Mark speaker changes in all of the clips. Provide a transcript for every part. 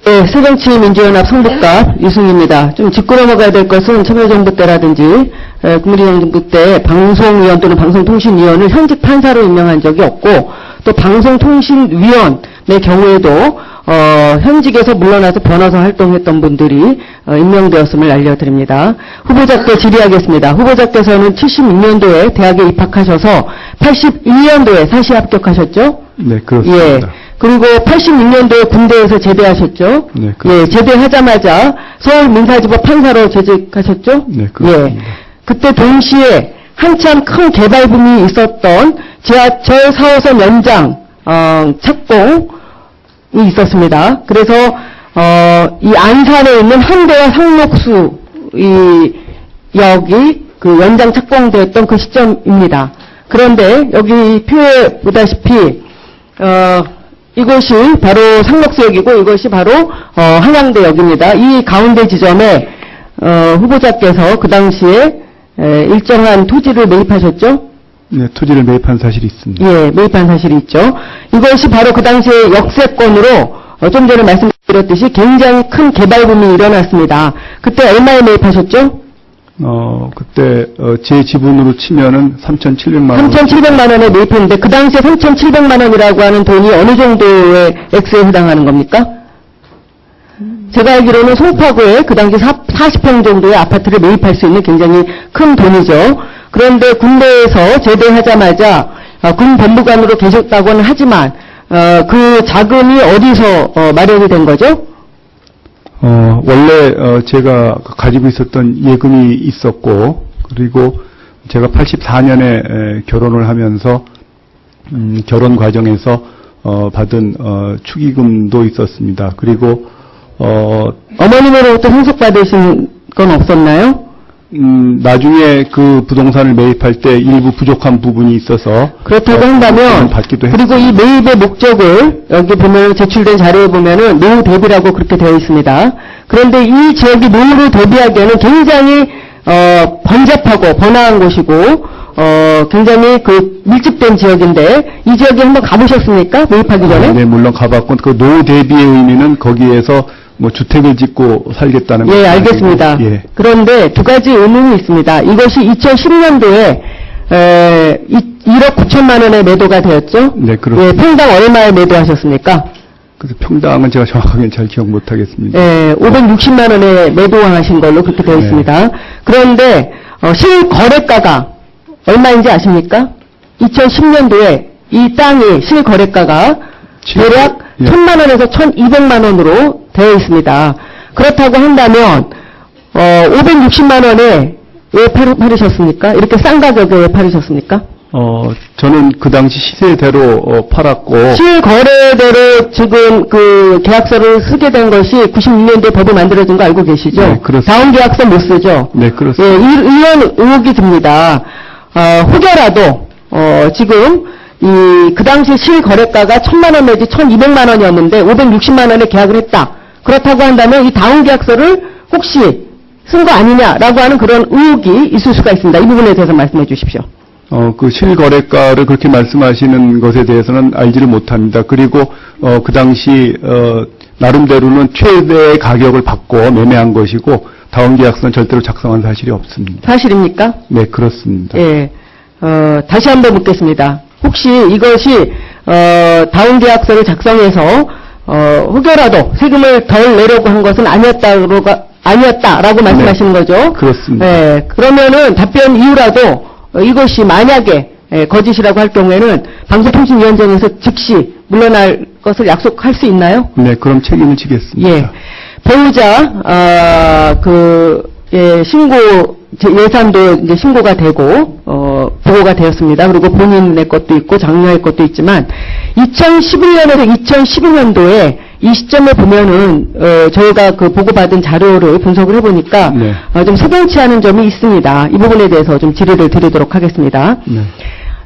Speaker 1: 네, 새정치민주연합 성북갑 유승입니다. 좀 짚고 넘어가야 될 것은 참여정부 때라든지 국민의당 정부 때 방송위원 또는 방송통신위원을 현직 판사로 임명한 적이 없고, 또 방송통신위원의 경우에도 현직에서 물러나서 변호사 활동했던 분들이 임명되었음을 알려드립니다. 후보자께 질의하겠습니다. 후보자께서는 76년도에 대학에 입학하셔서 81년도에 사시 합격하셨죠?
Speaker 2: 네, 그렇습니다.
Speaker 1: 예. 그리고 86년도에 군대에서 제대하셨죠?
Speaker 2: 네, 그렇습니다.
Speaker 1: 예, 제대하자마자 서울민사지법 판사로 재직하셨죠?
Speaker 2: 네, 그렇습니다.
Speaker 1: 예. 그때 동시에 한참 큰 개발붐이 있었던 지하철 4호선 연장 착공이 있었습니다. 그래서 이 안산에 있는 한대와 상록수 이 역이 그 연장 착공되었던 그 시점입니다. 그런데 여기 표에 보다시피 이곳이 바로 상록수역이고 이것이 바로 한양대역입니다. 이 가운데 지점에 후보자께서 그 당시에 일정한 토지를 매입하셨죠?
Speaker 2: 네, 토지를 매입한 사실이 있습니다.
Speaker 1: 예, 매입한 사실이 있죠. 이것이 바로 그 당시에 역세권으로 좀 전에 말씀드렸듯이 굉장히 큰 개발붐이 일어났습니다. 그때 얼마에 매입하셨죠?
Speaker 2: 그때 제 지분으로 치면은 3,700만 원.
Speaker 1: 3,700만 원에 매입했는데 그 당시에 3,700만 원이라고 하는 돈이 어느 정도의 액수에 해당하는 겁니까? 제가 알기로는 송파구에 그 당시 40평 정도의 아파트를 매입할 수 있는 굉장히 큰 돈이죠. 그런데 군대에서 제대하자마자 군 법무관으로 계셨다고는 하지만 그 자금이 어디서 마련이 된 거죠?
Speaker 2: 원래 제가 가지고 있었던 예금이 있었고, 그리고 제가 84년에 결혼을 하면서 결혼 과정에서 받은 축의금도 있었습니다. 그리고
Speaker 1: 어머님으로부터 상속받으신 건 없었나요?
Speaker 2: 나중에 그 부동산을 매입할 때 일부 부족한 부분이 있어서
Speaker 1: 그렇다고 한다면,
Speaker 2: 받기도
Speaker 1: 그리고 이 매입의 목적을 여기 보면 제출된 자료에 보면은 노후 대비라고 그렇게 되어 있습니다. 그런데 이 지역이 노후를 대비하기에는 굉장히 번잡하고 번화한 곳이고 굉장히 그 밀집된 지역인데 이 지역에 한번 가보셨습니까? 매입하기 전에?
Speaker 2: 네, 물론 가봤고 그 노후 대비의 의미는 거기에서 뭐 주택을 짓고 살겠다는
Speaker 1: 예, 알겠습니다.
Speaker 2: 예.
Speaker 1: 그런데 두 가지 의문이 있습니다. 이것이 2010년도에 1억 9천만 원에 매도가 되었죠?
Speaker 2: 네, 그렇습니다.
Speaker 1: 예, 평당 얼마에 매도하셨습니까?
Speaker 2: 그래서 평당은 제가 정확하게 잘 기억 못하겠습니다.
Speaker 1: 예, 560만 원에 매도하신 걸로 그렇게 되어 있습니다.
Speaker 2: 네.
Speaker 1: 그런데 실거래가가 얼마인지 아십니까? 2010년도에 이 땅이 실거래가가 대략
Speaker 2: 예.
Speaker 1: 1,000만 원에서 1,200만 원으로 되어 있습니다. 그렇다고 한다면 560만 원에 왜 팔으셨습니까? 이렇게 싼 가격에 왜 팔으셨습니까?
Speaker 2: 저는 그 당시 시세대로 팔았고,
Speaker 1: 실거래대로 지금 그 계약서를 쓰게 된 것이 96년도에 법이 만들어진 거 알고 계시죠?
Speaker 2: 네, 그렇습니다.
Speaker 1: 다운 계약서 못 쓰죠?
Speaker 2: 네, 그렇습니다.
Speaker 1: 예, 이런 의혹이 듭니다. 혹여라도 지금 그 당시 실거래가가 1,000만 원 내지 1,200만 원이었는데 560만 원에 계약을 했다. 그렇다고 한다면 이 다운 계약서를 혹시 쓴 거 아니냐라고 하는 그런 의혹이 있을 수가 있습니다. 이 부분에 대해서 말씀해 주십시오.
Speaker 2: 그 실거래가를 그렇게 말씀하시는 것에 대해서는 알지를 못합니다. 그리고 그 당시 나름대로는 최대의 가격을 받고 매매한 것이고 다운 계약서는 절대로 작성한 사실이 없습니다.
Speaker 1: 사실입니까?
Speaker 2: 네, 그렇습니다.
Speaker 1: 예. 다시 한번 묻겠습니다. 혹시 이것이 다운 계약서를 작성해서 혹여라도 세금을 덜 내려고 한 것은 아니었다라고 말씀하시는 거죠?
Speaker 2: 그렇습니다.
Speaker 1: 네, 그러면은 답변 이유라도 이것이 만약에 거짓이라고 할 경우에는 방송통신위원장에서 즉시 물러날 것을 약속할 수 있나요?
Speaker 2: 네, 그럼 책임을 지겠습니다.
Speaker 1: 예. 배우자 신고 예산도 이제 신고가 되고 보고가 되었습니다. 그리고 본인의 것도 있고 장녀의 것도 있지만 2011년에서 2012년도에 이 시점에 보면은 저희가 그 보고받은 자료를 분석을 해보니까
Speaker 2: 네.
Speaker 1: 좀 석연치 않은 점이 있습니다. 이 부분에 대해서 좀 질의를 드리도록 하겠습니다.
Speaker 2: 네.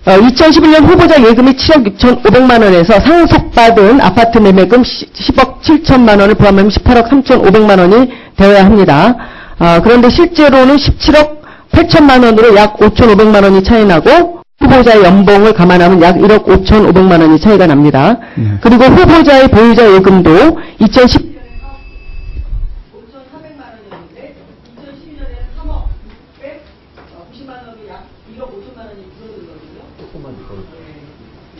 Speaker 1: 2011년 후보자 예금이 7억 6,500만 원에서 상속받은 아파트 매매금 10억 7천만 원을 포함하면 18억 3,500만 원이 되어야 합니다. 그런데 실제로는 17억 8천만 원으로 약 5,500만 원이 차이 나고 후보자의 연봉을 감안하면 약 1억 5,500만 원이 차이가 납니다.
Speaker 2: 네.
Speaker 1: 그리고 후보자의 보유자 예금도 2010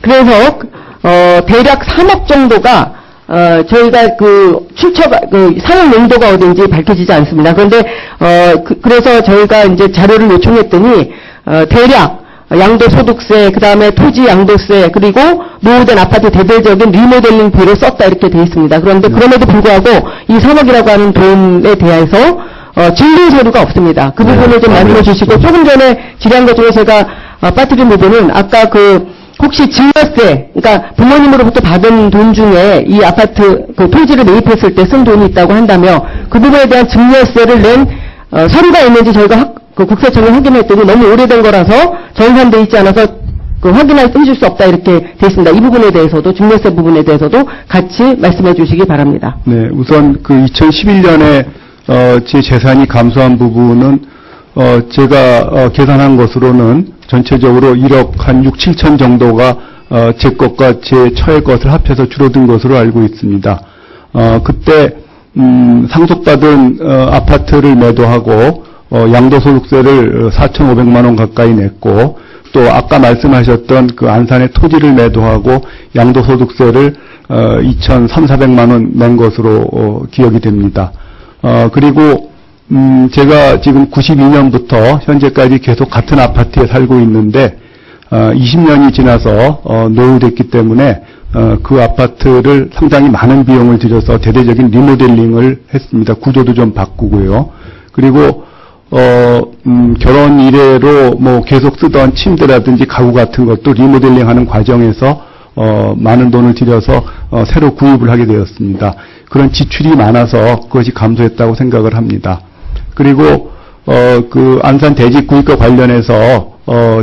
Speaker 1: 그래서 대략 3억 정도가 저희가 그 출처가 그 사용 용도가 어딘지 밝혀지지 않습니다. 그런데 그래서 저희가 이제 자료를 요청했더니 대략 양도소득세, 그 다음에 토지 양도세, 그리고 노후된 아파트 대대적인 리모델링비를 썼다 이렇게 돼 있습니다. 그런데 그럼에도 불구하고 이 3억이라고 하는 돈에 대해서 증빙 서류가 없습니다. 그 부분을 좀 말씀해 주시고, 조금 전에 질의한 것 중에 제가 빠뜨린 부분은 아까 혹시 증여세, 그러니까 부모님으로부터 받은 돈 중에 이 아파트 그 토지를 매입했을 때 쓴 돈이 있다고 한다며 그 부분에 대한 증여세를 낸 서류가 있는지 저희가 그 국세청에 확인했더니 너무 오래된 거라서 전산돼 있지 않아서 해줄 수 없다 이렇게 돼 있습니다. 이 부분에 대해서도 증여세 부분에 대해서도 같이 말씀해 주시기 바랍니다.
Speaker 2: 네, 우선 그 2011년에 제 재산이 감소한 부분은 제가 계산한 것으로는 전체적으로 1억 한 6, 7천 정도가 제 것과 제 처의 것을 합해서 줄어든 것으로 알고 있습니다. 그때 상속받은 아파트를 매도하고 양도소득세를 4,500만 원 가까이 냈고, 또 아까 말씀하셨던 그 안산의 토지를 매도하고 양도소득세를 2,300~400만 원 낸 것으로 기억이 됩니다. 그리고 제가 지금 92년부터 현재까지 계속 같은 아파트에 살고 있는데 20년이 지나서 노후됐기 때문에 그 아파트를 상당히 많은 비용을 들여서 대대적인 리모델링을 했습니다. 구조도 좀 바꾸고요. 그리고 결혼 이래로 뭐 계속 쓰던 침대라든지 가구 같은 것도 리모델링하는 과정에서 많은 돈을 들여서 새로 구입을 하게 되었습니다. 그런 지출이 많아서 그것이 감소했다고 생각을 합니다. 그리고 그 안산 대지 구입과 관련해서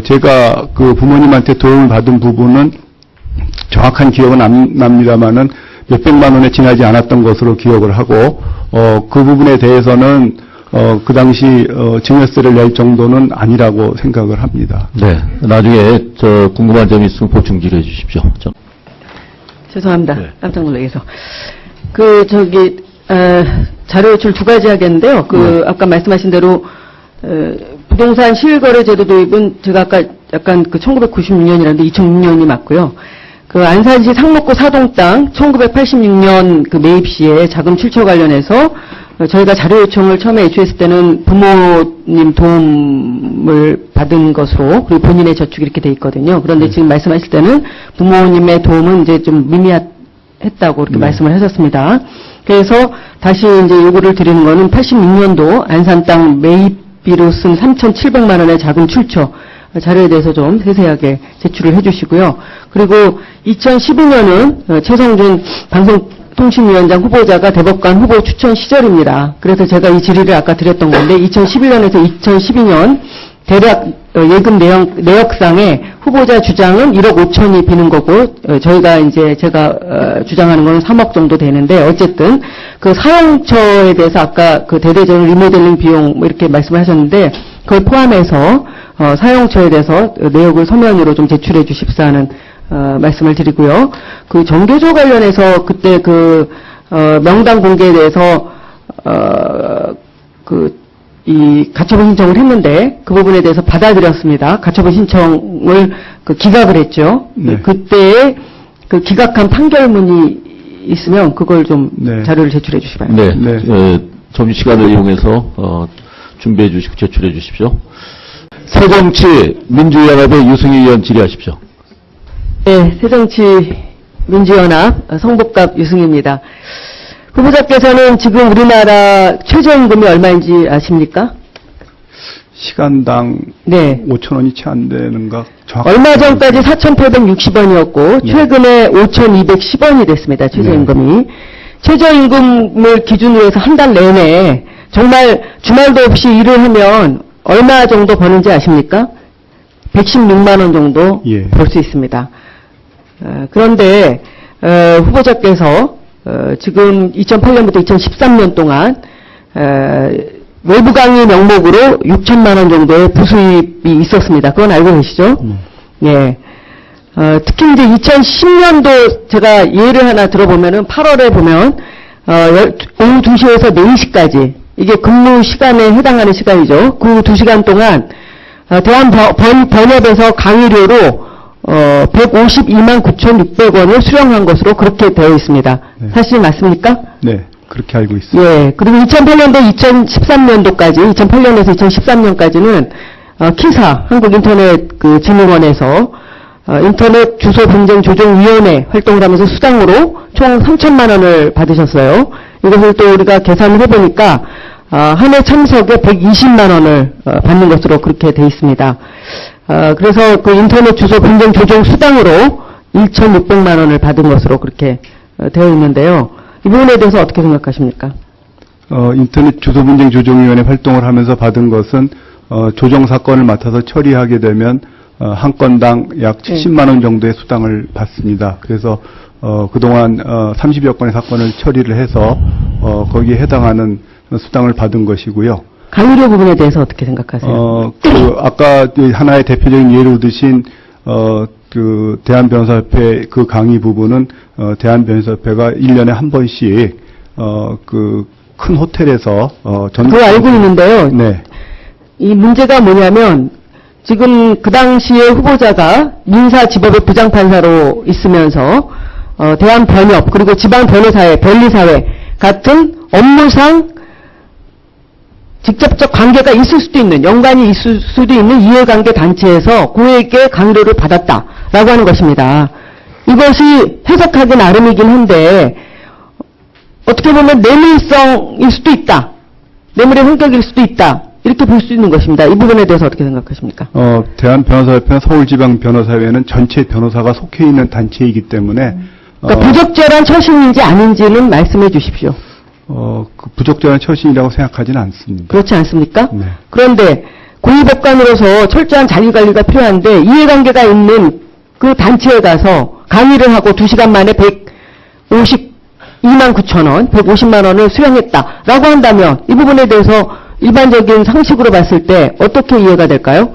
Speaker 2: 제가 그 부모님한테 도움을 받은 부분은 정확한 기억은 안 납니다만은 몇백만 원에 지나지 않았던 것으로 기억을 하고 그 부분에 대해서는 그 당시 증여세를 낼 정도는 아니라고 생각을 합니다.
Speaker 3: 네, 나중에 궁금한 점이 있으면 보충 질의해 주십시오.
Speaker 1: 죄송합니다.
Speaker 3: 네.
Speaker 1: 깜짝 놀라서. 자료 요출 두 가지 하겠는데요. 아까 말씀하신 대로, 부동산 실거래 제도 도입은 제가 아까 약간 1996년이라는데 2006년이 맞고요. 안산시 상목구 사동 땅 1986년 매입 시에 자금 출처 관련해서 저희가 자료 요청을 처음에 제출했을 때는 부모님 도움을 받은 것으로, 그리고 본인의 저축 이렇게 돼 있거든요. 그런데 지금 말씀하실 때는 부모님의 도움은 이제 좀 미미했다고 이렇게 말씀을 하셨습니다. 그래서 다시 이제 요구를 드리는 거는 86년도 안산 땅 매입비로 쓴 3,700만 원의 자금 출처 자료에 대해서 좀 세세하게 제출을 해주시고요. 그리고 2012년은 최성준 방송통신위원장 후보자가 대법관 후보 추천 시절입니다. 그래서 제가 이 질의를 아까 드렸던 건데 2011년에서 2012년 대략 예금 내역상에 후보자 주장은 1억 5천이 비는 거고 제가 주장하는 거는 3억 정도 되는데, 어쨌든 사용처에 대해서 아까 대대적인 리모델링 비용 이렇게 말씀을 하셨는데 그걸 포함해서 사용처에 대해서 내역을 서면으로 좀 제출해 주십사 하는 말씀을 드리고요. 정교조 관련해서 그때 명단 공개에 대해서 이 가처분 신청을 했는데 그 부분에 대해서 받아들였습니다. 가처분 신청을 기각을 했죠.
Speaker 2: 네.
Speaker 1: 그때 기각한 판결문이 있으면 그걸 좀
Speaker 2: 네.
Speaker 1: 자료를 제출해 주시 바랍니다.
Speaker 3: 네, 점심시간을 이용해서 준비해 주시고 제출해 주십시오. 새정치민주연합의 유승희 의원 질의하십시오.
Speaker 1: 네, 새정치민주연합 성복갑 유승희입니다. 후보자께서는 지금 우리나라 최저임금이 얼마인지 아십니까?
Speaker 2: 시간당
Speaker 1: 네.
Speaker 2: 5,000원이 채 안 되는가?
Speaker 1: 얼마 전까지 4,860원이었고
Speaker 2: 네.
Speaker 1: 최근에 5,210원이 됐습니다. 최저임금이.
Speaker 2: 네.
Speaker 1: 최저임금을 기준으로 해서 한 달 내내 정말 주말도 없이 일을 하면 얼마 정도 버는지 아십니까? 116만 원 정도
Speaker 2: 예.
Speaker 1: 벌 수 있습니다. 그런데 후보자께서 지금 2008년부터 2013년 동안 외부 강의 명목으로 6천만 원 정도의 부수입이 있었습니다. 그건 알고 계시죠? 예. 특히 이제 2010년도 제가 예를 하나 들어보면은 8월에 보면 오후 2시에서 4시까지 이게 근무 시간에 해당하는 시간이죠. 그 2시간 동안 대한변협에서 강의료로 152만 9,600원을 수령한 것으로 그렇게 되어 있습니다.
Speaker 2: 네.
Speaker 1: 사실 맞습니까?
Speaker 2: 네, 그렇게 알고 있습니다.
Speaker 1: 예. 그리고 2008년도 2013년도까지 2008년에서 2013년까지는 키사 한국인터넷 진흥원에서 인터넷 주소 분쟁 조정위원회 활동을 하면서 수당으로 총 3천만 원을 받으셨어요. 이것을 또 우리가 계산을 해보니까 한 해 참석에 120만 원을 받는 것으로 그렇게 돼 있습니다. 그래서 그 인터넷 주소 분쟁 조정 수당으로 1,600만 원을 받은 것으로 그렇게 되어 있는데요. 이 부분에 대해서 어떻게 생각하십니까?
Speaker 2: 인터넷 주소 분쟁 조정위원회 활동을 하면서 받은 것은 조정 사건을 맡아서 처리하게 되면 한 건당 약 70만 원 정도의 수당을 받습니다. 그래서 그동안 30여 건의 사건을 처리를 해서 거기에 해당하는 수당을 받은 것이고요.
Speaker 1: 강의료 부분에 대해서 어떻게 생각하세요?
Speaker 2: 아까 하나의 대표적인 예로 드신 그 대한변호사협회 그 강의 부분은 대한변호사협회가 1년에 한 번씩 그 큰 호텔에서
Speaker 1: 그거 알고 있는데요.
Speaker 2: 네.
Speaker 1: 이 문제가 뭐냐면 지금 그 당시에 후보자가 민사지법의 부장판사로 있으면서 대한변협 그리고 지방변호사회, 변리사회 같은 업무상 직접적 관계가 있을 수도 있는, 연관이 있을 수도 있는 이해관계 단체에서 고액의 강의료를 받았다라고 하는 것입니다. 이것이 해석하기 나름이긴 한데 어떻게 보면 뇌물성일 수도 있다. 뇌물의 성격일 수도 있다. 이렇게 볼 수 있는 것입니다. 이 부분에 대해서 어떻게 생각하십니까?
Speaker 2: 대한변호사협회나 서울지방변호사회는 전체 변호사가 속해 있는 단체이기 때문에
Speaker 1: 그러니까 부적절한 처신인지 아닌지는 말씀해 주십시오.
Speaker 2: 그 부적절한 처신이라고 생각하지는 않습니다.
Speaker 1: 그렇지 않습니까?
Speaker 2: 네. 그런데
Speaker 1: 고위법관으로서 철저한 자기관리가 필요한데 이해관계가 있는 그 단체에 가서 강의를 하고 2시간 만에 152만 9천 원, 150만 원을 수령했다라고 한다면 이 부분에 대해서 일반적인 상식으로 봤을 때 어떻게 이해가 될까요?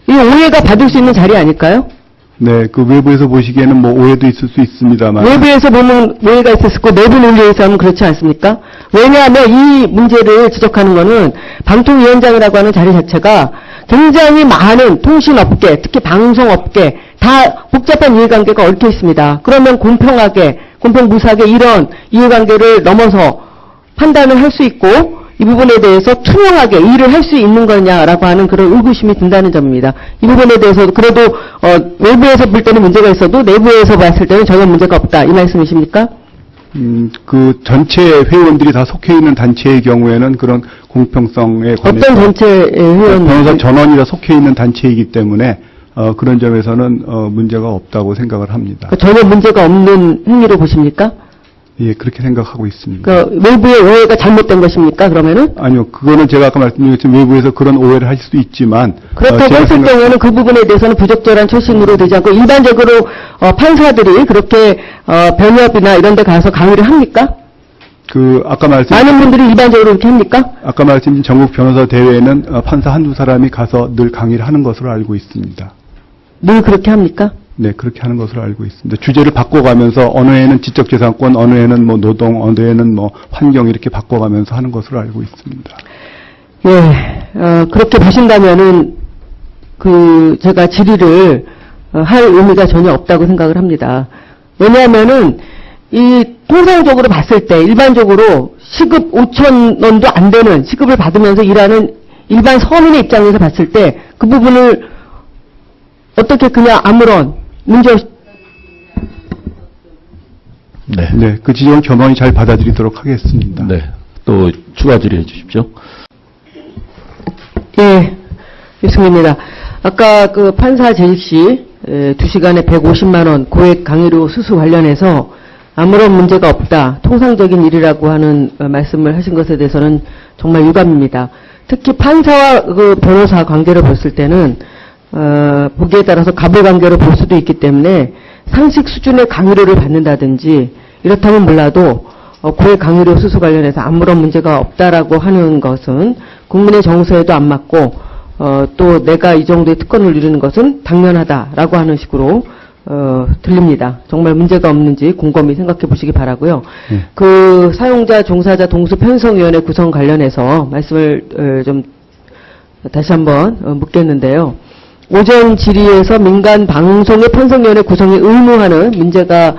Speaker 1: 이 오해가 받을 수 있는 자리 아닐까요?
Speaker 2: 네, 그 외부에서 보시기에는 뭐 오해도 있을 수 있습니다만.
Speaker 1: 외부에서 보면 오해가 있었을 거고 내부 논리에서 하면 그렇지 않습니까? 왜냐하면 이 문제를 지적하는 거는 방통위원장이라고 하는 자리 자체가 굉장히 많은 통신업계, 특히 방송업계 다 복잡한 이해관계가 얽혀 있습니다. 그러면 공평하게, 공평무사하게 이런 이해관계를 넘어서 판단을 할 수 있고 이 부분에 대해서 투명하게 일을 할 수 있는 거냐라고 하는 그런 의구심이 든다는 점입니다. 이 부분에 대해서 그래도 외부에서 볼 때는 문제가 있어도 내부에서 봤을 때는 전혀 문제가 없다. 이 말씀이십니까?
Speaker 2: 그 전체 회원들이 다 속해 있는 단체의 경우에는 그런 공평성에 관해서
Speaker 1: 어떤 전체 회원?
Speaker 2: 변호사 전원이 다 속해 있는 단체이기 때문에 그런 점에서는 문제가 없다고 생각을 합니다.
Speaker 1: 전혀 문제가 없는 행위로 보십니까?
Speaker 2: 예, 그렇게 생각하고 있습니다.
Speaker 1: 그 외부의 오해가 잘못된 것입니까? 그러면은?
Speaker 2: 아니요, 그거는 제가 아까 말씀드린 것처럼 외부에서 그런 오해를 할 수도 있지만
Speaker 1: 그렇다고 했을 경우에는 그 부분에 대해서는 부적절한 처신으로 되지 않고 일반적으로 판사들이 그렇게 변협이나 이런 데 가서 강의를 합니까?
Speaker 2: 아까
Speaker 1: 많은 분들이 일반적으로 그렇게 합니까?
Speaker 2: 아까 말씀드린 전국 변호사 대회에는 판사 한두 사람이 가서 늘 강의를 하는 것으로 알고 있습니다.
Speaker 1: 늘 그렇게 합니까?
Speaker 2: 네, 그렇게 하는 것으로 알고 있습니다. 주제를 바꿔가면서 어느 해는 지적재산권, 어느 해는 뭐 노동, 어느 해는 뭐 환경 이렇게 바꿔가면서 하는 것으로 알고 있습니다.
Speaker 1: 예, 그렇게 보신다면은 제가 질의를 할 의미가 전혀 없다고 생각을 합니다. 왜냐하면은 이 통상적으로 봤을 때 일반적으로 시급 5천 원도 안 되는 시급을 받으면서 일하는 일반 서민의 입장에서 봤을 때 그 부분을 어떻게 그냥 아무런 문제 없이
Speaker 2: 네, 그 지적은 겸허히 잘 받아들이도록 하겠습니다.
Speaker 3: 네. 또 추가 질의해 주십시오.
Speaker 1: 예, 유승입니다. 아까 그 판사 재직 시 2시간에 150만 원 고액 강의료 수수 관련해서 아무런 문제가 없다. 통상적인 일이라고 하는 말씀을 하신 것에 대해서는 정말 유감입니다. 특히 판사와 그 변호사 관계를 봤을 때는 보기에 따라서 갑을관계로 볼 수도 있기 때문에 상식 수준의 강의료를 받는다든지 이렇다면 몰라도 고액 강의료 수수 관련해서 아무런 문제가 없다라고 하는 것은 국민의 정서에도 안 맞고 또 내가 이 정도의 특권을 누리는 것은 당연하다라고 하는 식으로 들립니다. 정말 문제가 없는지 곰곰이 생각해 보시기 바라고요. 그 사용자, 종사자, 동수 편성위원회 구성 관련해서 말씀을 좀 다시 한번 묻겠는데요. 오전 질의에서 민간 방송의 편성위원회 구성이 의무화는 문제가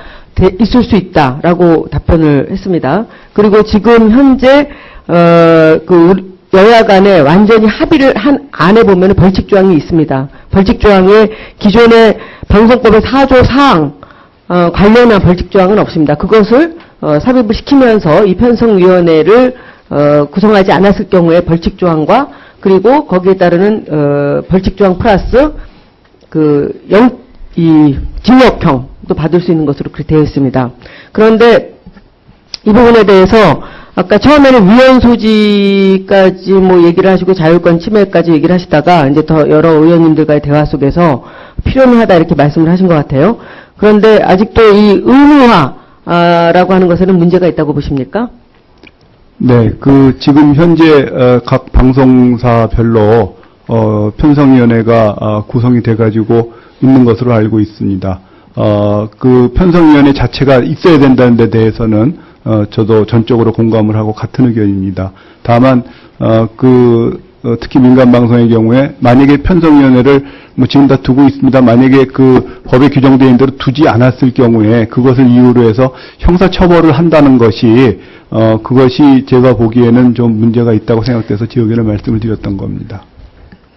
Speaker 1: 있을 수 있다라고 답변을 했습니다. 그리고 지금 현재 여야 간에 완전히 합의를 한 안에 보면 벌칙 조항이 있습니다. 벌칙 조항에 기존의 방송법의 4조 사항 관련한 벌칙 조항은 없습니다. 그것을 삽입을 시키면서 이 편성위원회를 구성하지 않았을 경우에 벌칙 조항과 그리고 거기에 따르는 벌칙 조항 플러스 이 징역형도 받을 수 있는 것으로 그렇게 되어 있습니다. 그런데 이 부분에 대해서 아까 처음에는 위헌 소지까지 얘기를 하시고 자율권 침해까지 얘기를 하시다가 이제 더 여러 의원님들과의 대화 속에서 필요는 하다 이렇게 말씀을 하신 것 같아요. 그런데 아직도 이 의무화라고 하는 것에는 문제가 있다고 보십니까?
Speaker 2: 네, 지금 현재 각 방송사별로 편성위원회가 구성이 돼가지고 있는 것으로 알고 있습니다. 편성위원회 자체가 있어야 된다는 데 대해서는 저도 전적으로 공감을 하고 같은 의견입니다. 다만 특히 민간방송의 경우에 만약에 편성위원회를 지금 다 두고 있습니다. 만약에 법에 규정되어 있는 대로 두지 않았을 경우에 그것을 이유로 해서 형사처벌을 한다는 것이 그것이 제가 보기에는 좀 문제가 있다고 생각돼서 제 의견을 말씀을 드렸던 겁니다.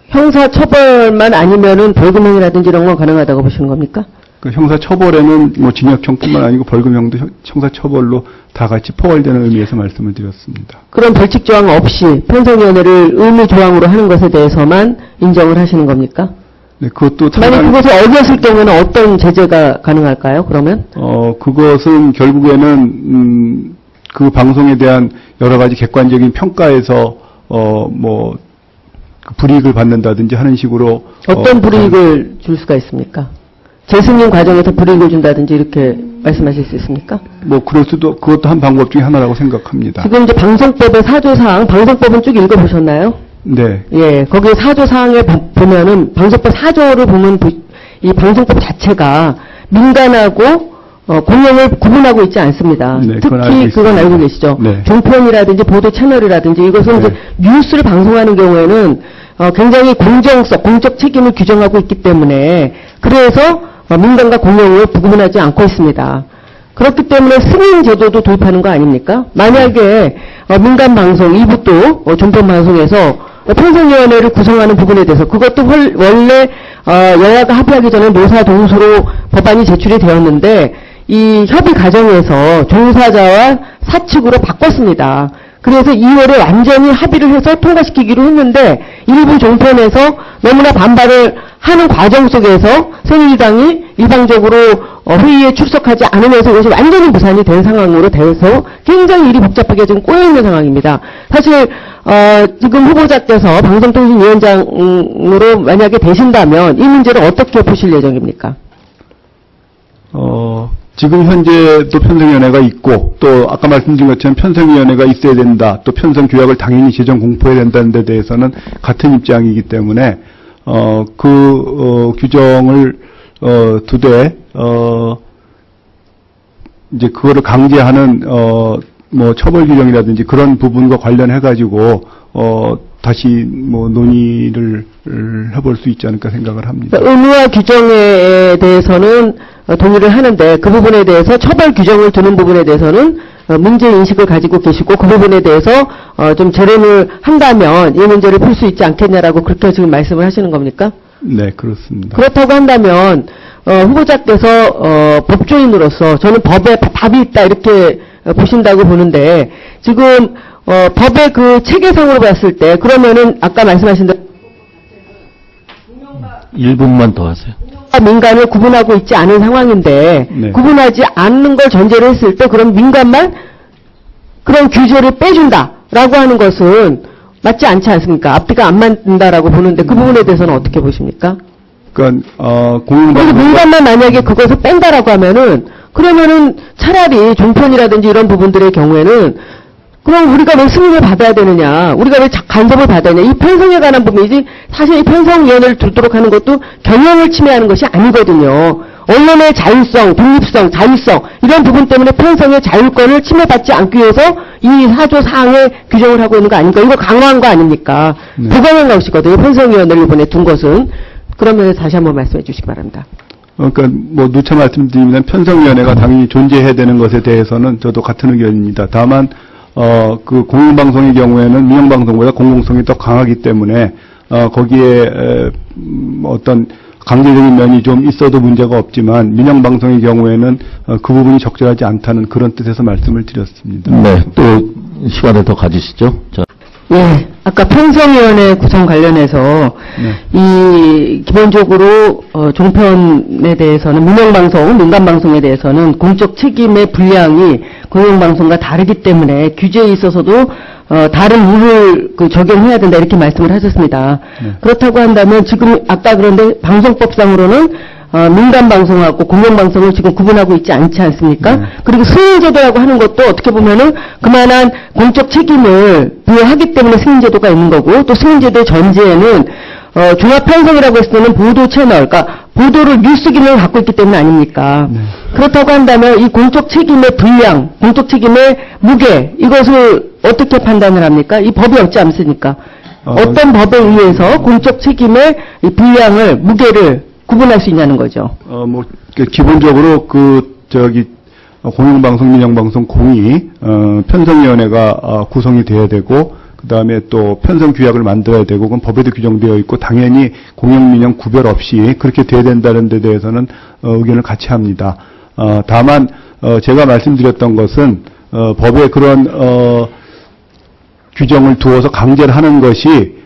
Speaker 1: 형사처벌만 아니면은 벌금형이라든지 이런 건 가능하다고 보시는 겁니까?
Speaker 2: 형사처벌에는 징역형뿐만 아니고 벌금형도 형사처벌로 다 같이 포괄되는 의미에서 말씀을 드렸습니다.
Speaker 1: 그런 벌칙 조항 없이 편성위원회를 의무 조항으로 하는 것에 대해서만 인정을 하시는 겁니까?
Speaker 2: 네, 그것도
Speaker 1: 만약 그것을 어겼을 경우에는 어떤 제재가 가능할까요? 그러면?
Speaker 2: 그것은 결국에는 그 방송에 대한 여러 가지 객관적인 평가에서 불이익을 받는다든지 하는 식으로
Speaker 1: 어떤 불이익을 줄 수가 있습니까? 재승인 과정에서 불이익을 준다든지 이렇게 말씀하실 수 있습니까?
Speaker 2: 그것도 한 방법 중에 하나라고 생각합니다.
Speaker 1: 지금 이제 방송법의 4조 사항, 방송법은 쭉 읽어보셨나요?
Speaker 2: 네.
Speaker 1: 예, 거기에 4조 사항에 보면은 방송법 4조를 보면 이 방송법 자체가 민간하고 공영을 구분하고 있지 않습니다.
Speaker 2: 네,
Speaker 1: 특히 그건 알고 계시죠?
Speaker 2: 네.
Speaker 1: 종편이라든지 보도 채널이라든지 이것은 이제 뉴스를 방송하는 경우에는 굉장히 공정성, 공적 책임을 규정하고 있기 때문에 그래서 민간과 공영을 구분하지 않고 있습니다. 그렇기 때문에 승인 제도도 도입하는 거 아닙니까? 만약에 민간 방송 이것도 종편 방송에서 편성위원회를 구성하는 부분에 대해서 그것도 원래 여야가 합의하기 전에 노사동수로 법안이 제출이 되었는데 이 협의 과정에서 종사자와 사측으로 바꿨습니다. 그래서 2월에 완전히 합의를 해서 통과시키기로 했는데 일부 종편에서 너무나 반발을 하는 과정 속에서 새누리당이 일방적으로 회의에 출석하지 않으면서 이것이 완전히 무산이 된 상황으로 돼서 굉장히 일이 복잡하게 지금 꼬여있는 상황입니다. 사실 지금 후보자께서 방송통신위원장으로 만약에 되신다면 이 문제를 어떻게 보실 예정입니까?
Speaker 2: 지금 현재도 편성위원회가 있고 또 아까 말씀드린 것처럼 편성위원회가 있어야 된다. 또 편성규약을 당연히 제정 공포해야 된다는 데 대해서는 같은 입장이기 때문에 규정을 두되 이제 그거를 강제하는 처벌 규정이라든지 그런 부분과 관련해 가지고 다시 논의를 해볼 수 있지 않을까 생각을 합니다.
Speaker 1: 의무화 규정에 대해서는 동의를 하는데 그 부분에 대해서 처벌 규정을 두는 부분에 대해서는 문제 인식을 가지고 계시고 그 부분에 대해서 좀 재론을 한다면 이 문제를 풀 수 있지 않겠냐라고 그렇게 지금 말씀을 하시는 겁니까?
Speaker 2: 네, 그렇습니다.
Speaker 1: 그렇다고 한다면 후보자께서 법조인으로서 저는 법에 답이 있다 이렇게 보신다고 보는데 지금 법의 그 체계상으로 봤을 때 그러면은 아까 말씀하신 대로
Speaker 3: 1분만 더 하세요.
Speaker 1: 민간을 구분하고 있지 않은 상황인데
Speaker 2: 네.
Speaker 1: 구분하지 않는 걸 전제로 했을 때 그럼 민간만 그런 규제를 빼준다라고 하는 것은 맞지 않지 않습니까? 앞뒤가 안 맞는다라고 보는데 그 부분에 대해서는 어떻게 보십니까?
Speaker 2: 그러니까
Speaker 1: 그래서 민간만 만약에 그것을 뺀다라고 하면은 그러면은 차라리 종편이라든지 이런 부분들의 경우에는 그럼 우리가 왜 승인을 받아야 되느냐? 우리가 왜 간섭을 받아야 되냐? 이 편성에 관한 부분이지 사실 이 편성위원회를 두도록 하는 것도 경영을 침해하는 것이 아니거든요. 언론의 자율성, 독립성, 자율성 이런 부분 때문에 편성의 자율권을 침해받지 않기 위해서 이 4조 4항에 규정을 하고 있는 거 아닙니까? 이거 강화한 거 아닙니까?
Speaker 2: 네.
Speaker 1: 부강한 것이거든요. 편성위원회를 이번에 둔 것은. 그러면 다시 한번 말씀해 주시기 바랍니다.
Speaker 2: 그러니까 뭐 누차 말씀드리면 편성위원회가 당연히 존재해야 되는 것에 대해서는 저도 같은 의견입니다. 다만 그 공영방송의 경우에는 민영방송보다 공공성이 더 강하기 때문에 거기에 어떤 강제적인 면이 좀 있어도 문제가 없지만 민영방송의 경우에는 그 부분이 적절하지 않다는 그런 뜻에서 말씀을 드렸습니다.
Speaker 3: 네, 또 시간을 더 가지시죠. 자.
Speaker 1: 예, 아까 편성위원회 구성 관련해서 이 기본적으로 종편에 대해서는 민영방송, 민간방송에 대해서는 공적 책임의 분량이 공영방송과 다르기 때문에 규제에 있어서도 다른 룰을 적용해야 된다 이렇게 말씀을 하셨습니다. 그렇다고 한다면 지금 아까 그런데 방송법상으로는 민간방송하고 공영방송을 지금 구분하고 있지 않지 않습니까? 그리고 승인제도라고 하는 것도 어떻게 보면은 그만한 공적 책임을 부여하기 때문에 승인제도가 있는 거고 또 승인제도의 전제에는 종합편성이라고 했을 때는 보도 채널, 그러니까 보도를 뉴스 기능을 갖고 있기 때문 아닙니까? 그렇다고 한다면 이 공적 책임의 분량, 공적 책임의 무게 이것을 어떻게 판단을 합니까? 이 법이 없지 않습니까? 어떤 법에 의해서 공적 책임의 이 분량을, 무게를 구분할 수 있냐는 거죠.
Speaker 2: 기본적으로 공영방송, 민영방송 공의, 편성위원회가 구성이 돼야 되고, 그 다음에 또 편성 규약을 만들어야 되고, 그건 법에도 규정되어 있고, 당연히 공영, 민영 구별 없이 그렇게 돼야 된다는 데 대해서는, 의견을 같이 합니다. 다만, 제가 말씀드렸던 것은, 법에 그런, 규정을 두어서 강제를 하는 것이,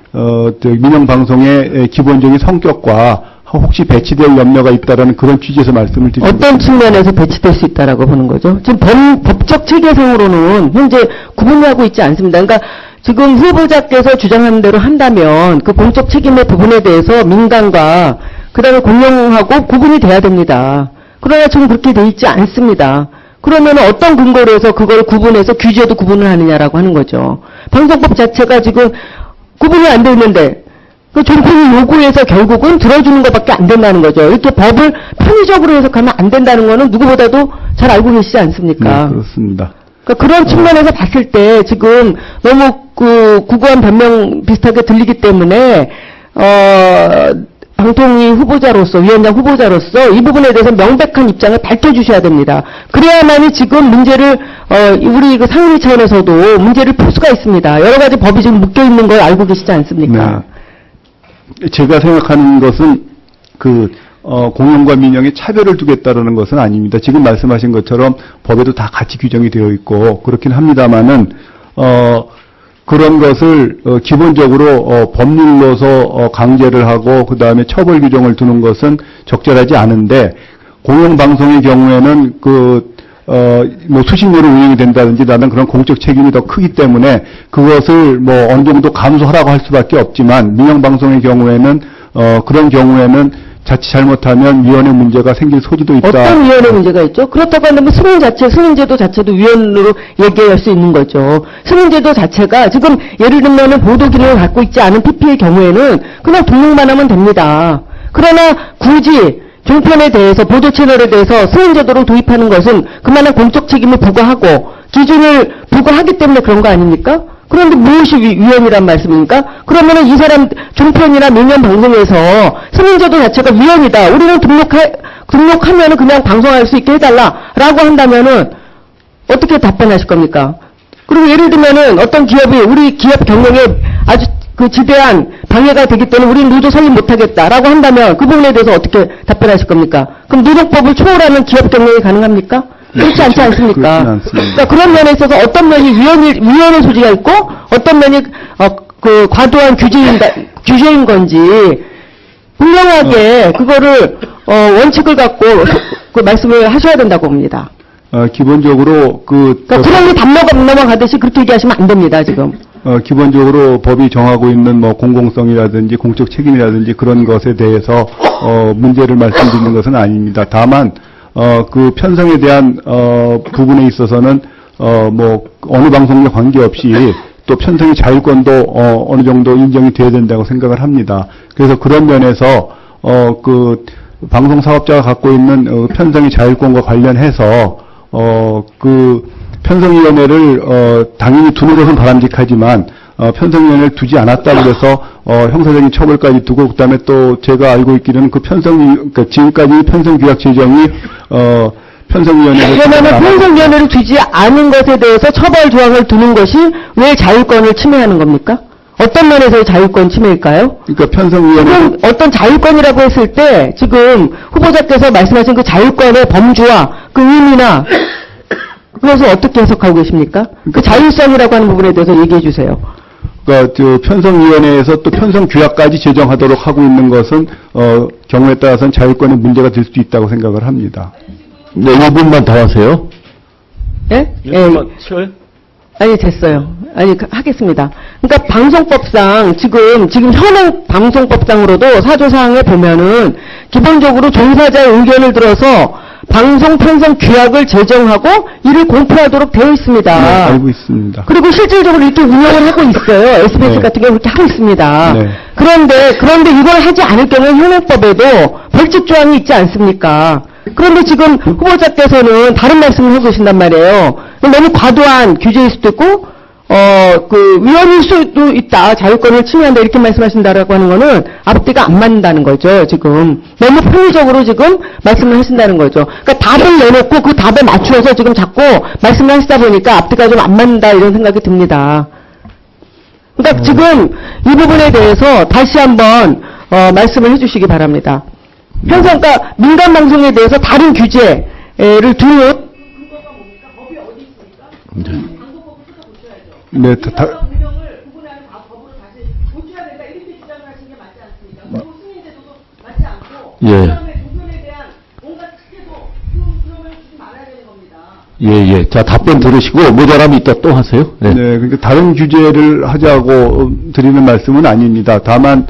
Speaker 2: 민영방송의 기본적인 성격과 혹시 배치될 염려가 있다라는 그런 취지에서 말씀을 드립니다.
Speaker 1: 어떤 측면에서 배치될 수 있다라고 보는 거죠? 지금 법적 체계상으로는 현재 구분을 하고 있지 않습니다. 그러니까 지금 후보자께서 주장하는 대로 한다면 그 공적 책임의 부분에 대해서 민간과 그다음에 공영하고 구분이 돼야 됩니다. 그러나 지금 그렇게 돼 있지 않습니다. 그러면 어떤 근거로 해서 그걸 구분해서 규제도 구분을 하느냐라고 하는 거죠. 방송법 자체가 지금 구분이 안 돼 있는데 그 종편이 요구해서 결국은 들어주는 것밖에 안 된다는 거죠. 이렇게 법을 편의적으로 해석하면 안 된다는 거는 누구보다도 잘 알고 계시지 않습니까?
Speaker 2: 네, 그렇습니다.
Speaker 1: 그러니까 그런 측면에서 봤을 때 지금 너무 구구한 변명 비슷하게 들리기 때문에 방통위 후보자로서, 위원장 후보자로서 이 부분에 대해서 명백한 입장을 밝혀주셔야 됩니다. 그래야만이 지금 문제를 우리 그 상임위 차원에서도 문제를 풀 수가 있습니다. 여러 가지 법이 지금 묶여 있는 걸 알고 계시지 않습니까?
Speaker 2: 네. 제가 생각하는 것은 공영과 민영의 차별을 두겠다라는 것은 아닙니다. 지금 말씀하신 것처럼 법에도 다 같이 규정이 되어 있고 그렇긴 합니다만은 그런 것을 기본적으로 법률로서 강제를 하고 그 다음에 처벌 규정을 두는 것은 적절하지 않은데 공영방송의 경우에는 수십 년을 운영이 된다든지 나는 그런 공적 책임이 더 크기 때문에 그것을 어느 정도 감수하라고 할 수밖에 없지만 민영방송의 경우에는 그런 경우에는 자칫 잘못하면 위헌의 문제가 생길 소지도 있다.
Speaker 1: 어떤 위헌의 문제가 있죠? 그렇다고 한다면 승인제도 자체도 위헌으로 얘기할 수 있는 거죠. 승인제도 자체가 지금 예를 들면 보도 기능을 갖고 있지 않은 PP의 경우에는 그냥 등록만 하면 됩니다. 그러나 굳이 종편에 대해서 보도 채널에 대해서 승인제도를 도입하는 것은 그만한 공적 책임을 부과하고 기준을 부과하기 때문에 그런 거 아닙니까? 그런데 무엇이 위헌이란 말씀입니까? 그러면은 이 사람 종편이나 민영 방송에서 승인제도 자체가 위헌이다. 우리는 등록하면은 그냥 방송할 수 있게 해달라라고 한다면은 어떻게 답변하실 겁니까? 그리고 예를 들면은 어떤 기업이 우리 기업 경영에 아주 지대한 방해가 되기 때문에 우리는 노조 설립 못하겠다라고 한다면 그 부분에 대해서 어떻게 답변하실 겁니까? 그럼 노동법을 초월하는 기업 경영이 가능합니까? 그렇지 않지 않습니까? 그러니까 그런 면에 있어서 어떤 면이 위헌의 소지가 있고 어떤 면이 과도한 규제인 건지 분명하게 그거를 원칙을 갖고 말씀을 하셔야 된다고 봅니다.
Speaker 2: 기본적으로
Speaker 1: 그러니까 구렁이 담 넘어가듯이 그렇게 얘기하시면 안 됩니다, 지금.
Speaker 2: 기본적으로 법이 정하고 있는 공공성이라든지 공적 책임이라든지 그런 것에 대해서 문제를 말씀드리는 것은 아닙니다. 다만 그 편성에 대한 부분에 있어서는 어느 방송과 관계없이 또 편성의 자율권도 어느 정도 인정이 돼야 된다고 생각을 합니다. 그래서 그런 면에서 방송 사업자가 갖고 있는 편성의 자율권과 관련해서 그 편성위원회를 당연히 두는 것은 바람직하지만 편성위원회를 두지 않았다고 해서 형사적인 처벌까지 두고 그다음에 또 제가 알고 있기로는 그러니까 지금까지 편성규약 제정이 편성위원회를
Speaker 1: 그러면 편성위원회를 두지 않은 것에 대해서 처벌 조항을 두는 것이 왜 자율권을 침해하는 겁니까? 어떤 면에서의 자율권 침해일까요?
Speaker 2: 그러니까 편성위원회
Speaker 1: 지금 어떤 자율권이라고 했을 때 지금 후보자께서 말씀하신 그 자율권의 범주와 그 의미나 그것을 어떻게 해석하고 계십니까? 그 자율성이라고 하는 부분에 대해서 얘기해 주세요.
Speaker 2: 그러니까 편성위원회에서 또 편성규약까지 제정하도록 하고 있는 것은 경우에 따라서는 자율권에 문제가 될 수도 있다고 생각을 합니다.
Speaker 3: 네, 1분만 더 하세요.
Speaker 1: 예?
Speaker 3: 쉬어요?
Speaker 1: 아니, 됐어요. 아니, 하겠습니다. 그러니까 방송법상, 지금 현행 방송법상으로도 사조사항에 보면은 기본적으로 종사자의 의견을 들어서 방송 편성 규약을 제정하고 이를 공표하도록 되어 있습니다.
Speaker 2: 네, 알고 있습니다.
Speaker 1: 그리고 실질적으로 이렇게 운영을 하고 있어요. SBS
Speaker 2: 네.
Speaker 1: 같은 경우 그렇게 하고 있습니다.
Speaker 2: 네.
Speaker 1: 그런데 이걸 하지 않을 경우에 현행법에도 벌칙 조항이 있지 않습니까? 그런데 지금 후보자께서는 다른 말씀을 하고 계신단 말이에요. 너무 과도한 규제일 수도 있고, 위헌일 수도 있다. 자율권을 침해한다. 이렇게 말씀하신다라고 하는 거는 앞뒤가 안 맞는다는 거죠, 지금. 너무 편의적으로 지금 말씀을 하신다는 거죠. 그러니까 답을 내놓고 그 답에 맞추어서 지금 자꾸 말씀을 하시다 보니까 앞뒤가 좀 안 맞는다. 이런 생각이 듭니다. 그러니까 지금 이 부분에 대해서 다시 한번, 말씀을 해주시기 바랍니다. 그러니까 민간 방송에 대해서 다른 규제를 두는
Speaker 2: 네,
Speaker 1: 운영을 구분하는 법으로 다시 고쳐야 된다 이렇게 주장을 하시는 게 맞지 않습니까? 그리고 승인 제도도 맞지 않고
Speaker 3: 예.
Speaker 1: 그다음에 종편에 대한 뭔가 특혜도 그러면 주지 말아야 되는 겁니다.
Speaker 3: 예. 자, 답변 들으시고 모자람이 있다 또 하세요. 네.
Speaker 2: 네, 그러니까 다른 규제를 하자고 드리는 말씀은 아닙니다. 다만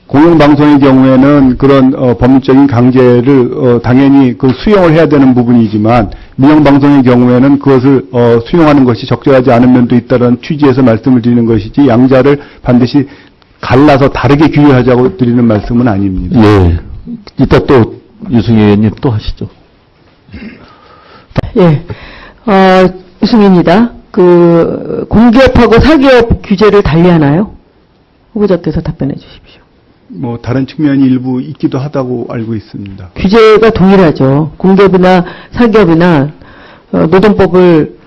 Speaker 2: 공영방송의 경우에는 그런 법률적인 강제를 당연히 수용을 해야 되는 부분이지만 민영방송의 경우에는 그것을 수용하는 것이 적절하지 않은 면도 있다는 취지에서 말씀을 드리는 것이지 양자를 반드시 갈라서 다르게 규율하자고 드리는 말씀은 아닙니다.
Speaker 3: 예. 이따 또 유승희 의원님 또 하시죠.
Speaker 1: 예, 유승희입니다. 공기업하고 사기업 규제를 달리하나요? 후보자께서 답변해 주십시오.
Speaker 2: 다른 측면이 일부 있기도 하다고 알고 있습니다.
Speaker 1: 규제가 동일하죠. 공기업이나 사기업이나 노동법을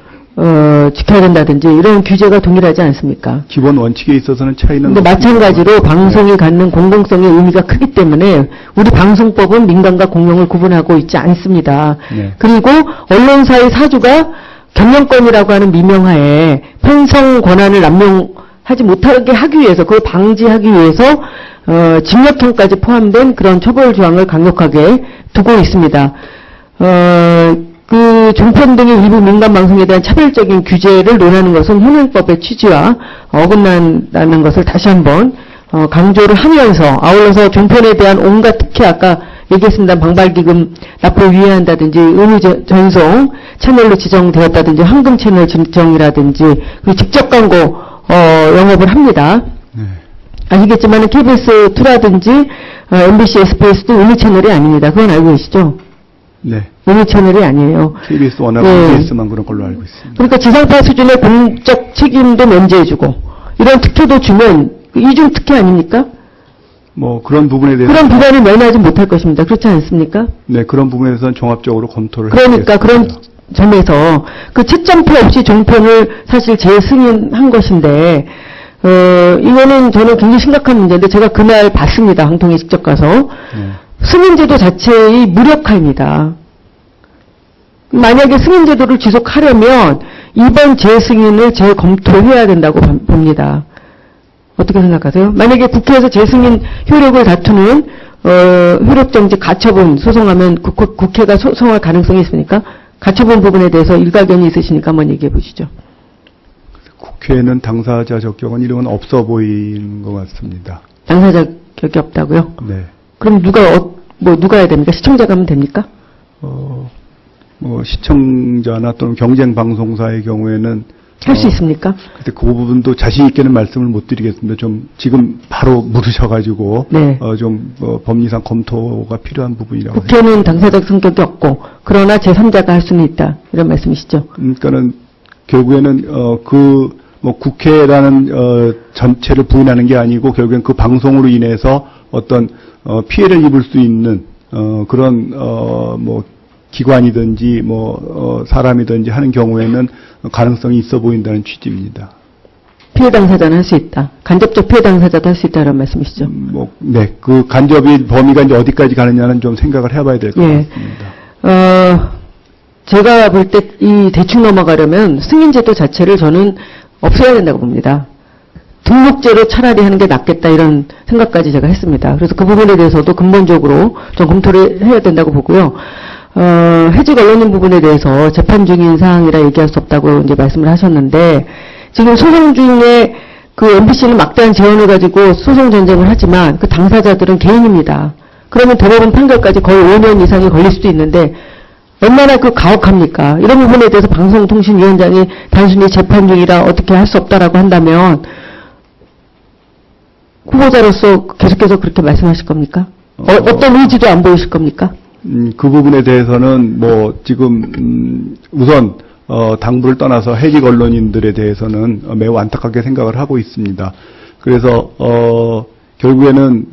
Speaker 1: 지켜야 된다든지 이런 규제가 동일하지 않습니까?
Speaker 2: 기본 원칙에 있어서는 차이는
Speaker 1: 근데 마찬가지로 방송이 갖는 공공성의 의미가 크기 때문에 우리 방송법은 민간과 공영을 구분하고 있지 않습니다.
Speaker 2: 네.
Speaker 1: 그리고 언론사의 사주가 경영권이라고 하는 미명하에 편성 권한을 남용하지 못하게 하기 위해서, 그걸 방지하기 위해서 징역형까지 포함된 그런 처벌 조항을 강력하게 두고 있습니다. 종편 등의 일부 민간 방송에 대한 차별적인 규제를 논하는 것은 현행법의 취지와 어긋난다는 것을 다시 한번 강조를 하면서, 아울러서 종편에 대한 온갖 특혜, 아까 얘기했습니다. 방발기금 납부를 유예한다든지 의무 전송 채널로 지정되었다든지 황금 채널 지정이라든지 그리고 직접 광고 영업을 합니다.
Speaker 2: 네.
Speaker 1: 아시겠지만 KBS2라든지 MBC, SBS도 의무 채널이 아닙니다. 그건 알고 계시죠?
Speaker 2: 네.
Speaker 1: 의무 채널이 아니에요.
Speaker 2: KBS 워낙
Speaker 1: 네.
Speaker 2: KBS만 그런 걸로 알고 있습니다.
Speaker 1: 그러니까 지상파 수준의 공적 책임도 면제해주고 이런 특혜도 주면 이중 특혜 아닙니까?
Speaker 2: 그런 부분에 대해서
Speaker 1: 그런 부분을 면하지 못할 것입니다. 그렇지 않습니까?
Speaker 2: 네, 그런 부분에 대해서는 종합적으로 검토를
Speaker 1: 그러니까 그런
Speaker 2: 하겠습니다.
Speaker 1: 점에서 그 채점표 없이 종편을 사실 재승인한 것인데 이거는 저는 굉장히 심각한 문제인데 제가 그날 봤습니다. 방통에 직접 가서.
Speaker 2: 네.
Speaker 1: 승인제도 자체의 무력화입니다. 만약에 승인제도를 지속하려면 이번 재승인을 재검토해야 된다고 봅니다. 어떻게 생각하세요? 만약에 국회에서 재승인 효력을 다투는 효력정지 가처분 소송하면 국회가 소송할 가능성이 있습니까? 가처분 부분에 대해서 일가견이 있으시니까 한번 얘기해 보시죠.
Speaker 2: 국회에는 당사자 적격은 이런 건 없어 보이는 것 같습니다.
Speaker 1: 당사자 적격이 없다고요?
Speaker 2: 네.
Speaker 1: 그럼 누가 해야 됩니까? 시청자가 하면 됩니까?
Speaker 2: 시청자나 또는 경쟁 방송사의 경우에는
Speaker 1: 할 수 있습니까?
Speaker 2: 근데 그 부분도 자신 있게는 말씀을 못 드리겠습니다. 좀 지금 바로 물으셔가지고
Speaker 1: 네.
Speaker 2: 법리상 검토가 필요한 부분이라고 생각합니다.
Speaker 1: 국회는 당사적 성격이 없고 그러나 제3자가 할 수는 있다. 이런 말씀이시죠?
Speaker 2: 그러니까는 결국에는 국회라는 전체를 부인하는 게 아니고 결국엔 그 방송으로 인해서 어떤 피해를 입을 수 있는 그런 기관이든지 사람이든지 하는 경우에는 가능성이 있어 보인다는 취지입니다.
Speaker 1: 피해 당사자는 할 수 있다. 간접적 피해 당사자도 할 수 있다는 말씀이시죠?
Speaker 2: 네, 그 간접의 범위가 이제 어디까지 가느냐는 좀 생각을 해봐야 될 것
Speaker 1: 예.
Speaker 2: 같습니다.
Speaker 1: 제가 볼 때 이 대충 넘어가려면 승인제도 자체를 저는 없애야 된다고 봅니다. 등록제로 차라리 하는 게 낫겠다 이런 생각까지 제가 했습니다. 그래서 그 부분에 대해서도 근본적으로 좀 검토를 해야 된다고 보고요. 해직 언론인 부분에 대해서 재판 중인 사항이라 얘기할 수 없다고 이제 말씀을 하셨는데 지금 소송 중에 그 MBC는 막대한 재원을 가지고 소송 전쟁을 하지만 그 당사자들은 개인입니다. 그러면 대법원 판결까지 거의 5년 이상이 걸릴 수도 있는데 얼마나 그 가혹합니까? 이런 부분에 대해서 방송통신위원장이 단순히 재판 중이라 어떻게 할 수 없다라고 한다면 후보자로서 계속해서 그렇게 말씀하실 겁니까? 어떤 의지도 안 보이실 겁니까?
Speaker 2: 그 부분에 대해서는 지금 우선 당부를 떠나서 해직 언론인들에 대해서는 매우 안타깝게 생각을 하고 있습니다. 그래서 결국에는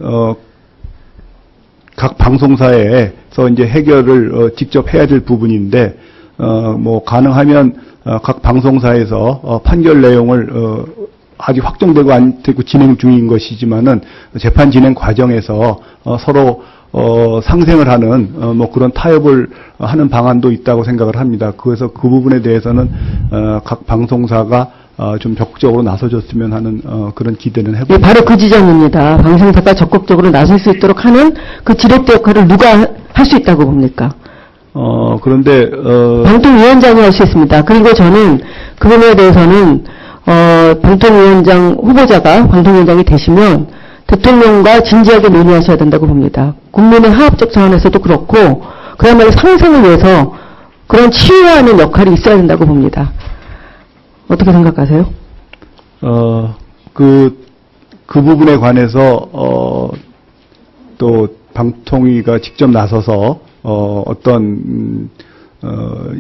Speaker 2: 각 방송사에서 이제 해결을 직접 해야 될 부분인데 가능하면 각 방송사에서 판결 내용을 아직 확정되고 안 되고 진행 중인 것이지만은 재판 진행 과정에서 서로 상생을 하는 그런 타협을 하는 방안도 있다고 생각을 합니다. 그래서 그 부분에 대해서는 각 방송사가 좀 적극적으로 나서줬으면 하는 그런 기대는 해봅니다.
Speaker 1: 예, 바로 그 지점입니다. 방송사가 적극적으로 나설 수 있도록 하는 그 지렛대 역할을 누가 할 수 있다고 봅니까?
Speaker 2: 그런데
Speaker 1: 방통위원장이 할 수 있습니다. 그리고 저는 그 부분에 대해서는 방통위원장 후보자가 방통위원장이 되시면 대통령과 진지하게 논의하셔야 된다고 봅니다. 국민의 화합적 차원에서도 그렇고 그야말로 상생을 위해서 그런 치유하는 역할이 있어야 된다고 봅니다. 어떻게 생각하세요?
Speaker 2: 그 부분에 관해서 또 방통위가 직접 나서서 어떤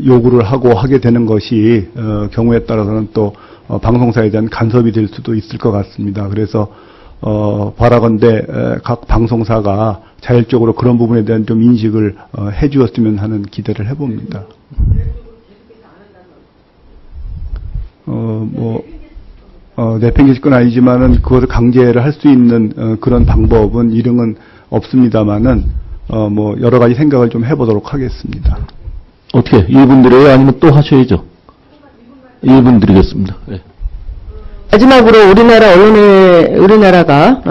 Speaker 2: 요구를 하게 되는 것이 경우에 따라서는 또 방송사에 대한 간섭이 될 수도 있을 것 같습니다. 그래서 바라건대 각 방송사가 자율적으로 그런 부분에 대한 좀 인식을 해주었으면 하는 기대를 해봅니다. 내팽개칠 건 아니지만은 그것을 강제를 할 수 있는 그런 방법은 일흥은 없습니다만은 여러 가지 생각을 좀 해보도록 하겠습니다.
Speaker 3: 어떻게 1분 드려요? 아니면 또 하셔야죠? 1분 드리겠습니다. 네.
Speaker 1: 마지막으로 우리나라가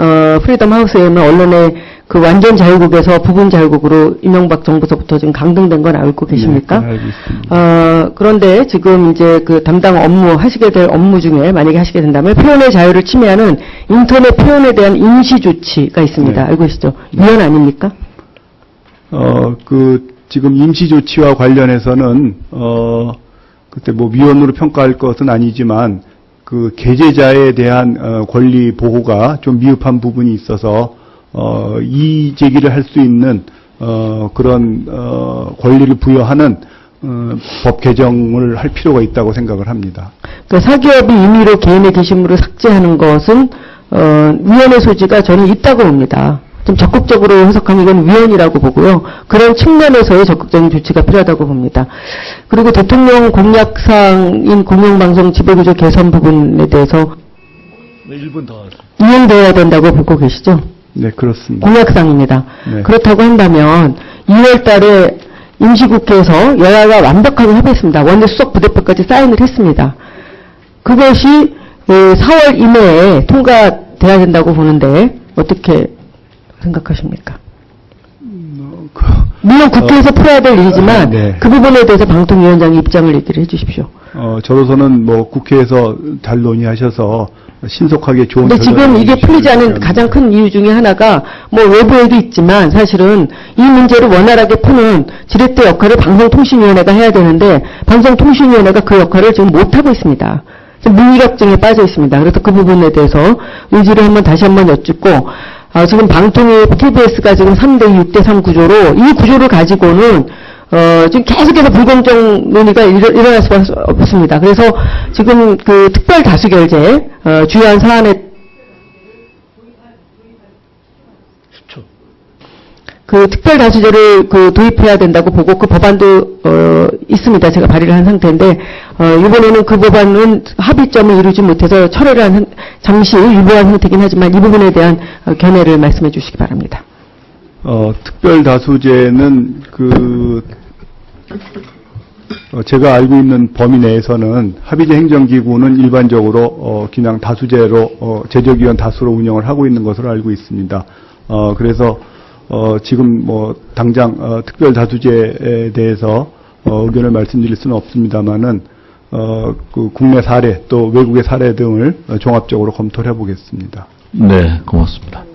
Speaker 1: 프리덤 하우스에 있는 언론의 그 완전 자유국에서 부분 자유국으로 이명박 정부서부터 지금 강등된 건 알고 계십니까?
Speaker 2: 네, 알고 있습니다.
Speaker 1: 그런데 지금 이제 그 담당 하시게 될 업무 중에 만약에 하시게 된다면 표현의 자유를 침해하는 인터넷 표현에 대한 임시 조치가 있습니다.
Speaker 2: 네.
Speaker 1: 알고 계시죠? 위헌 아닙니까?
Speaker 2: 지금 임시 조치와 관련해서는 그때 위헌으로 평가할 것은 아니지만 그 게재자에 대한 권리 보호가 좀 미흡한 부분이 있어서 이의 제기를 할 수 있는 그런 권리를 부여하는 법 개정을 할 필요가 있다고 생각을 합니다.
Speaker 1: 그러니까 사기업이 임의로 개인의 게시물을 삭제하는 것은 위헌의 소지가 저는 있다고 봅니다. 좀 적극적으로 해석하면 이건 위헌이라고 보고요. 그런 측면에서의 적극적인 조치가 필요하다고 봅니다. 그리고 대통령 공약사항인 공영방송 지배구조 개선 부분에 대해서
Speaker 3: 1분 더 하세요.
Speaker 1: 이행되어야 된다고 보고 계시죠?
Speaker 2: 네, 그렇습니다.
Speaker 1: 공약사항입니다.
Speaker 2: 네.
Speaker 1: 그렇다고 한다면 2월 달에 임시국회에서 여야가 완벽하게 협의했습니다. 원내수석 부대표까지 사인을 했습니다. 그것이 4월 이내에 통과돼야 된다고 보는데 어떻게 생각하십니까? 물론 국회에서 풀어야 될 일이지만
Speaker 2: 네.
Speaker 1: 그 부분에 대해서 방통위원장의 입장을 얘기를 해주십시오.
Speaker 2: 저로서는 국회에서 잘 논의하셔서 신속하게 좋은
Speaker 1: 근데 지금
Speaker 2: 결론을
Speaker 1: 이게 풀리지 않은
Speaker 2: 내주시기
Speaker 1: 가장 큰 이유 중에 하나가 외부에도 있지만 사실은 이 문제를 원활하게 푸는 지렛대 역할을 방송통신위원회가 해야 되는데 방송통신위원회가 그 역할을 지금 못하고 있습니다. 무기력증에 빠져 있습니다. 그래서 그 부분에 대해서 의지를 다시 한번 여쭙고, 지금 방통위 TBS가 지금 3대2, 6대3 구조로, 이 구조를 가지고는, 지금 계속해서 불공정 논의가 일어날 수밖에 없습니다. 그래서 지금 그 특별 다수결제, 주요한 사안에 그 특별 다수제를 도입해야 된다고 보고 그 법안도 있습니다. 제가 발의를 한 상태인데 이번에는 그 법안은 합의점을 이루지 못해서 철회를 잠시 유보한 상태긴 하지만 이 부분에 대한 견해를 말씀해 주시기 바랍니다.
Speaker 2: 특별 다수제는 제가 알고 있는 범위 내에서는 합의제 행정기구는 일반적으로 그냥 다수제로 제적위원 다수로 운영을 하고 있는 것으로 알고 있습니다. 그래서 지금 당장 특별 다수제에 대해서 의견을 말씀드릴 수는 없습니다만은 그 국내 사례 또 외국의 사례 등을 종합적으로 검토를 해보겠습니다.
Speaker 3: 네, 고맙습니다.